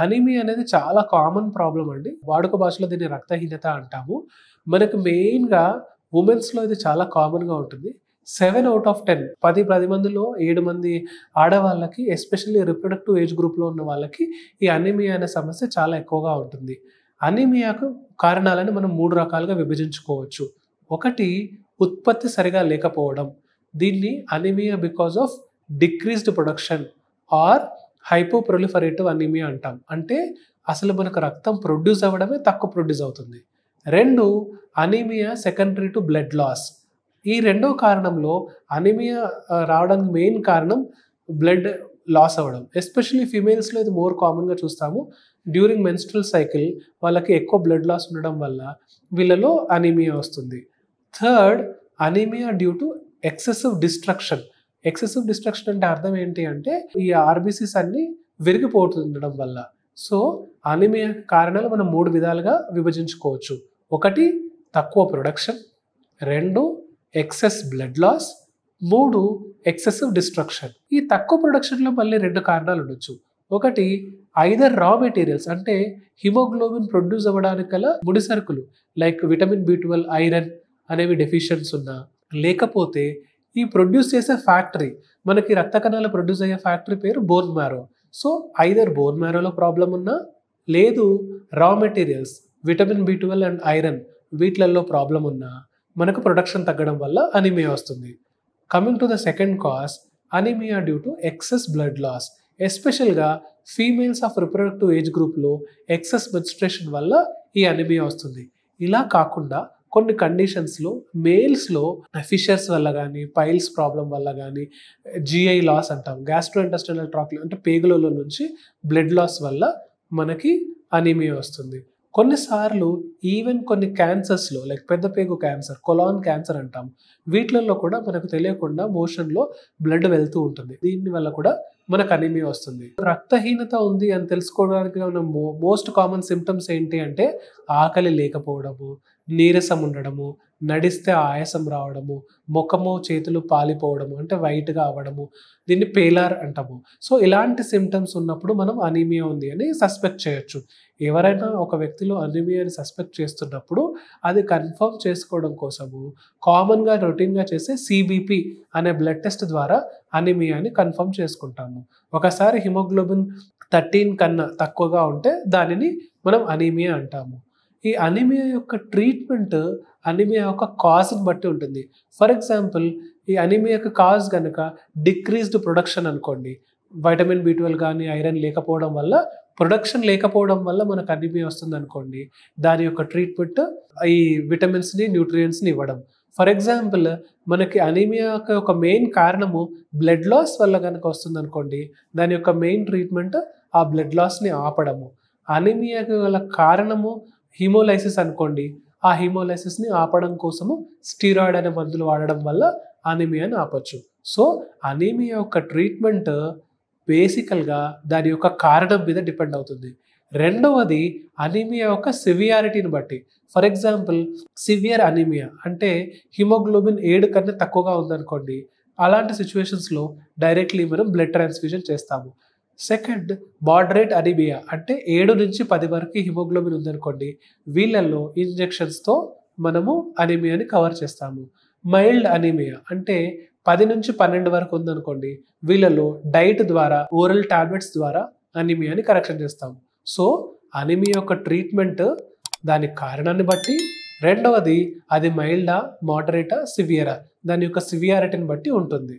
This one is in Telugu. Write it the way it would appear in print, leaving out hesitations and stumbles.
అనీమియా అనేది చాలా కామన్ ప్రాబ్లం అండి. వాడుక భాషలో దీన్ని రక్తహీనత అంటాము. మనకు మెయిన్‌గా వుమెన్స్‌లో ఇది చాలా కామన్‌గా ఉంటుంది. 7 ఔట్ ఆఫ్ 10 10 మందిలో 7 మంది ఆడవాళ్ళకి ఎస్పెషల్లీ రిప్రొడక్టివ్ ఏజ్ గ్రూప్‌లో ఉన్న వాళ్ళకి ఈ అనీమియా అనే సమస్య చాలా ఎక్కువగా ఉంటుంది. అనీమియాకు కారణాలను మనం 3 రకాలుగా విభజించుకోవచ్చు. ఒకటి ఉత్పత్తి సరిగా లేకపోవడం. దీన్ని anaemia because of decreased production or hypoproliferative anaemia అంటాం. అంటే అసలు మనకు రక్తం ప్రొడ్యూస్ అవ్వడమే తక్కువ ప్రొడ్యూస్ అవుతుంది. 2 anaemia secondary to blood loss. ఈ రెండో కారణంలో అనీమియా రావడానికి మెయిన్ కారణం బ్లడ్ లాస్ అవ్వడం. ఎస్పెషల్లీ ఫీమేల్స్‌లో ఇది మోర్ కామన్‌గా చూస్తాము. డ్యూరింగ్ మెన్స్ట్రువల్ సైకిల్ వాళ్ళకి ఎక్కువ బ్లడ్ లాస్ ఉండడం వల్ల వీళ్ళలో అనీమియా వస్తుంది. Third anaemia due to excessive destruction. Excessive destruction అంటే అర్థం ఏంటి అంటే ఈ ఆర్బీసీస్ అన్నీ విరిగిపోతుండడం వల్ల. సో అనీమియా కారణాలు మనం 3 విధాలుగా విభజించుకోవచ్చు. ఒకటి తక్కువ production, 2 excess blood loss, 3 excessive destruction. ఈ తక్కువ ప్రొడక్షన్‌లో మళ్ళీ 2 కారణాలు ఉండొచ్చు. ఒకటి ఐదర్ రా మెటీరియల్స్ అంటే హిమోగ్లోబిన్ ప్రొడ్యూస్ అవ్వడానికి గల ముడి సరుకులు లైక్ విటమిన్ B12, ఐరన్ అనేవి డెఫిషియన్స్ ఉన్నా, లేకపోతే ఈ ప్రొడ్యూస్ చేసే ఫ్యాక్టరీ మనకి రక్త కణాలు ప్రొడ్యూస్ అయ్యే ఫ్యాక్టరీ పేరు bone marrow. So either bone మ్యారోలో ప్రాబ్లం ఉన్నా, లేదు raw materials vitamin B12 and iron వీటిలలో ప్రాబ్లం ఉన్నా మనకు ప్రొడక్షన్ తగ్గడం వల్ల అనీమియా వస్తుంది. Coming to the second cause anaemia due to excess blood loss. ఎస్పెషల్గా ఫీమేల్స్ ఆఫ్ రిప్రొడక్టివ్ ఏజ్ గ్రూప్లో ఎక్సెస్ మెన్స్ట్రుయేషన్ వల్ల ఈ అనీమియా వస్తుంది. ఇలా కాకుండా కొన్ని కండిషన్స్లో మేల్స్లో ఫిషర్స్ వల్ల కానీ, పైల్స్ ప్రాబ్లం వల్ల కానీ, జిఐ లాస్ అంటాం, గ్యాస్ట్రోఇంటెస్టైనల్ ట్రాక్ట్ అంటే పేగులలో నుంచి బ్లడ్ లాస్ వల్ల మనకి అనీమియా వస్తుంది. కొన్నిసార్లు ఈవెన్ కొన్ని క్యాన్సర్స్లో లైక్ పెద్ద పేగు క్యాన్సర్, కొలాన్ క్యాన్సర్ అంటాం, వీటిలలో కూడా మనకు తెలియకుండా మోషన్లో బ్లడ్ వెళ్తూ ఉంటుంది. దీని వల్ల కూడా మనకు అనీమియా వస్తుంది. రక్తహీనత ఉంది అని తెలుసుకోవడానికి మనం మోస్ట్ కామన్ సిమ్టమ్స్ ఏంటి అంటే ఆకలి లేకపోవడము, నీరసం ఉండడము, నడిస్తే ఆయాసం రావడము, ముఖము చేతులు పాలిపోవడము అంటే వైట్గా అవ్వడము, దీన్ని పేలార్ అంటాము. సో ఇలాంటి సిమ్టమ్స్ ఉన్నప్పుడు మనం అనీమియా ఉంది అని సస్పెక్ట్ చేయొచ్చు. ఎవరైనా ఒక వ్యక్తిలో అనీమియాని సస్పెక్ట్ చేస్తున్నప్పుడు అది కన్ఫర్మ్ చేసుకోవడం కోసము కామన్గా రొటీన్గా చేసే CBP అనే బ్లడ్ టెస్ట్ ద్వారా అనీమియాని కన్ఫర్మ్ చేసుకుంటాము. ఒకసారి హిమోగ్లోబిన్ 13 కన్నా తక్కువగా ఉంటే దానిని మనం అనీమియా అంటాము. ఈ అనీమియా యొక్క ట్రీట్మెంట్ అనీమియా యొక్క కాజ్ని బట్టి ఉంటుంది. ఫర్ ఎగ్జాంపుల్ ఈ అనీమియాకి కాజ్ కనుక డిక్రీజ్డ్ ప్రొడక్షన్ అనుకోండి, వైటమిన్ B12 కానీ ఐరన్ లేకపోవడం వల్ల, ప్రొడక్షన్ లేకపోవడం వల్ల మనకు అనీమియా వస్తుంది అనుకోండి, దాని యొక్క ట్రీట్మెంట్ ఈ విటమిన్స్ని, న్యూట్రియంట్స్ని ఇవ్వడం. ఫర్ ఎగ్జాంపుల్ మనకి అనీమియాకి ఒక మెయిన్ కారణము బ్లడ్ లాస్ వల్ల కనుక వస్తుంది అనుకోండి, దాని యొక్క మెయిన్ ట్రీట్మెంట్ ఆ బ్లడ్ లాస్ని ఆపడము. అనీమియాకి గల కారణము హీమోలైసిస్ అనుకోండి, ఆ హీమోలైసిస్ని ఆపడం కోసము స్టీరాయిడ్ అనే మందులు వాడడం వల్ల అనీమియాని ఆపొచ్చు. సో అనీమియా యొక్క ట్రీట్మెంట్ బేసికల్గా దాని యొక్క కారణం మీద డిపెండ్ అవుతుంది. రెండవది అనీమియా యొక్క సివియారిటీని బట్టి. ఫర్ ఎగ్జాంపుల్ సివియర్ అనీమియా అంటే హిమోగ్లోబిన్ 7 కన్నా తక్కువగా ఉందనుకోండి, అలాంటి సిచ్యువేషన్స్లో డైరెక్ట్లీ మనం బ్లడ్ ట్రాన్స్ఫ్యూజన్ చేస్తాము. సెకండ్ మోడరేట్ అనీమియా అంటే 7 నుంచి 10 వరకు హిమోగ్లోబిన్ ఉందనుకోండి, వీళ్ళల్లో ఇంజెక్షన్స్తో మనము అనీమియాని కవర్ చేస్తాము. మైల్డ్ అనీమియా అంటే 10 నుంచి 12 వరకు ఉందనుకోండి, వీళ్ళలో డైట్ ద్వారా, ఓరల్ టాబ్లెట్స్ ద్వారా అనీమియాని కరెక్షన్ చేస్తాము. సో అనీమియా యొక్క ట్రీట్మెంట్ దాని కారణాన్ని బట్టి, రెండవది అది మైల్డా, మోడరేటా, సివియరా దాని యొక్క సివియారిటీని బట్టి ఉంటుంది.